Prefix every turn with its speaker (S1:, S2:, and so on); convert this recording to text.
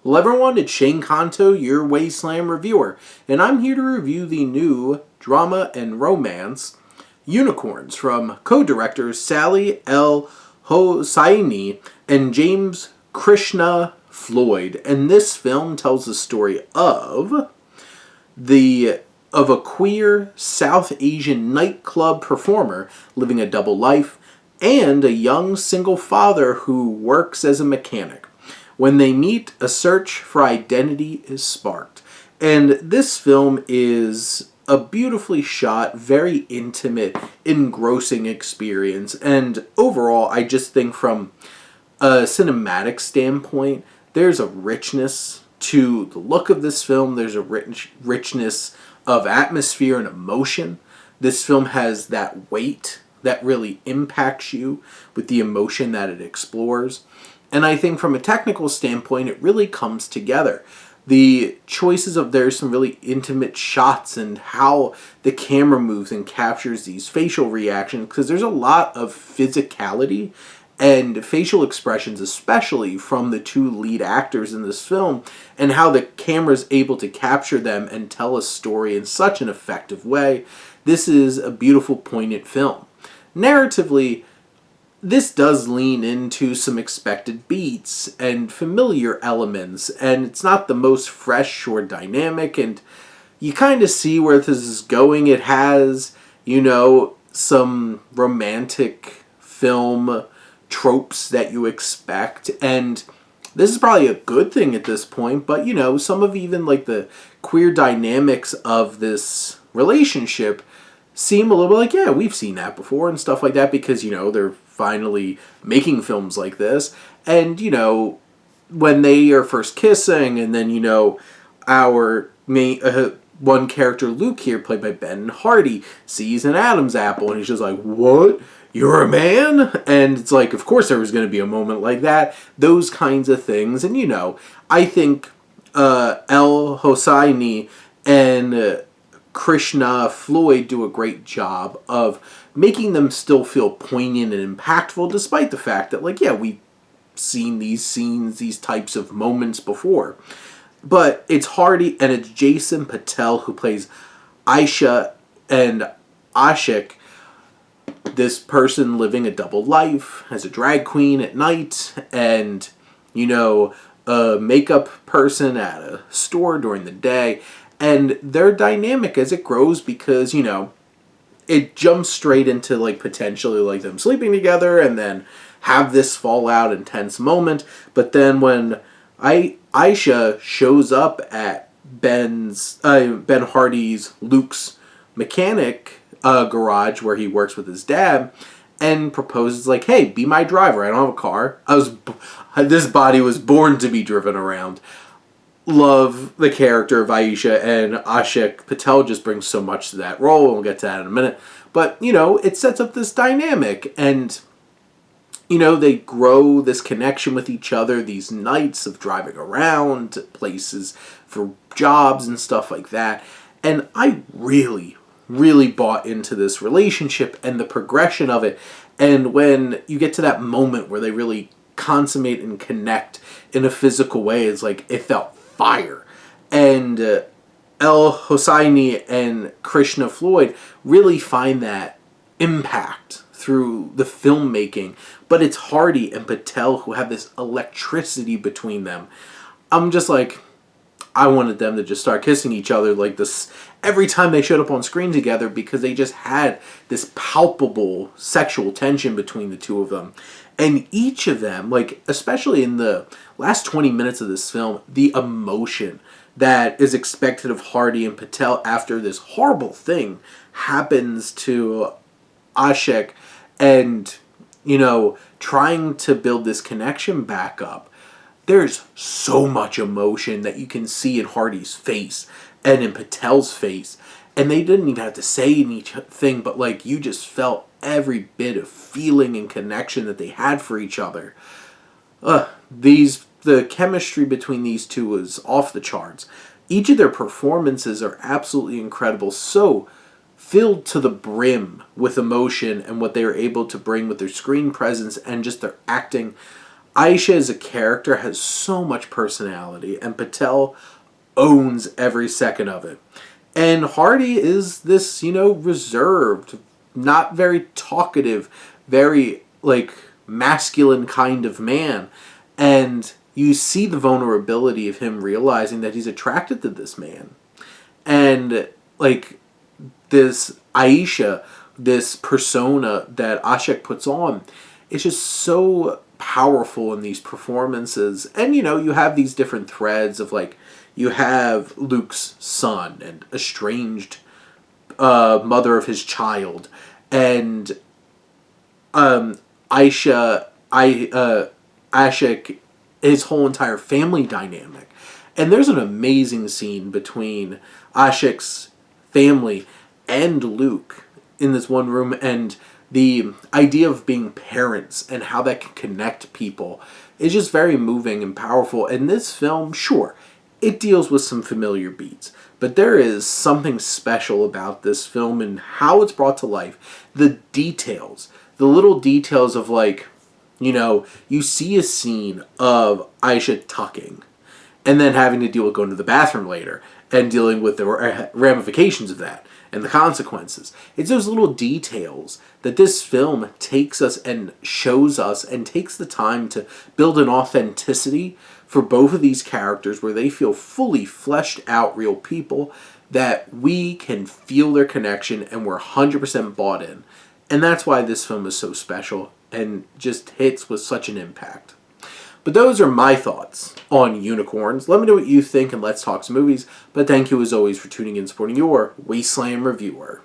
S1: Hello everyone, it's Shane Kanto, your Wasteland reviewer, and I'm here to review the new drama and romance Unicorns from co-directors Sally L. Hosseini and James Krishna Floyd. And this film tells the story of a queer South Asian nightclub performer living a double life and a young single father who works as a mechanic. When they meet, a search for identity is sparked. And this film is a beautifully shot, very intimate, engrossing experience. And overall, I just think from a cinematic standpoint, there's a richness to the look of this film. There's a richness of atmosphere and emotion. This film has that weight that really impacts you with the emotion that it explores. And I think from a technical standpoint, it really comes together. The choices of there's some really intimate shots and how the camera moves and captures these facial reactions, because there's a lot of physicality and facial expressions, especially from the two lead actors in this film, and how the camera's able to capture them and tell a story in such an effective way. This is a beautiful, poignant film. Narratively, this does lean into some expected beats and familiar elements, and it's not the most fresh or dynamic, and you kind of see where this is going. It has, some romantic film tropes that you expect, and this is probably a good thing at this point, but, some of even, the queer dynamics of this relationship seem a little bit like, yeah, we've seen that before and stuff like that, because, they're finally making films like this. And, when they are first kissing, and then, our main, one character, Luke here, played by Ben Hardy, sees an Adam's apple, and he's just like, what? You're a man? And it's like, of course there was going to be a moment like that. Those kinds of things. And, I think El Hosseini and Krishna Floyd do a great job of making them still feel poignant and impactful, despite the fact that, we've seen these scenes, these types of moments before. But it's Hardy and it's Jason Patel who plays Aisha and Ashik, this person living a double life as a drag queen at night, and, a makeup person at a store during the day. And their dynamic as it grows, because, it jumps straight into, potentially, them sleeping together and then have this fallout intense moment. But then when Aisha shows up at Ben Hardy's, Luke's mechanic garage where he works with his dad, and proposes, hey, be my driver. I don't have a car. This body was born to be driven around. Love the character of Aisha, and Ashik Patel just brings so much to that role, and we'll get to that in a minute. But, it sets up this dynamic, and, they grow this connection with each other, these nights of driving around to places for jobs and stuff like that. And I really, really bought into this relationship and the progression of it. And when you get to that moment where they really consummate and connect in a physical way, it's it felt fire. And El Hosseini and Krishna Floyd really find that impact through the filmmaking. But it's Hardy and Patel who have this electricity between them. I'm just I wanted them to just start kissing each other this every time they showed up on screen together, because they just had this palpable sexual tension between the two of them. And each of them, especially in the last 20 minutes of this film, the emotion that is expected of Hardy and Patel after this horrible thing happens to Ashik, and, trying to build this connection back up. There's so much emotion that you can see in Hardy's face and in Patel's face. And they didn't even have to say anything, but you just felt every bit of feeling and connection that they had for each other. The chemistry between these two is off the charts. Each of their performances are absolutely incredible, so filled to the brim with emotion and what they are able to bring with their screen presence and just their acting. Aisha as a character has so much personality, and Patel owns every second of it. And Hardy is this, reserved, not very talkative, very, masculine kind of man. And you see the vulnerability of him realizing that he's attracted to this man. And, this Aisha, this persona that Ashek puts on, it's just so powerful in these performances. And, you have these different threads of, you have Luke's son and estranged mother of his child, and Ashik, his whole entire family dynamic. And there's an amazing scene between Ashik's family and Luke in this one room, and the idea of being parents and how that can connect people is just very moving and powerful. And this film, sure, it deals with some familiar beats, but there is something special about this film and how it's brought to life. The details, the little details of you see a scene of Aisha tucking and then having to deal with going to the bathroom later and dealing with the ramifications of that and the consequences. It's those little details that this film takes us and shows us and takes the time to build an authenticity for both of these characters where they feel fully fleshed out real people, that we can feel their connection and we're 100% bought in. And that's why this film is so special and just hits with such an impact. But those are my thoughts on Unicorns. Let me know what you think and let's talk some movies. But thank you as always for tuning in and supporting your Wasteland reviewer.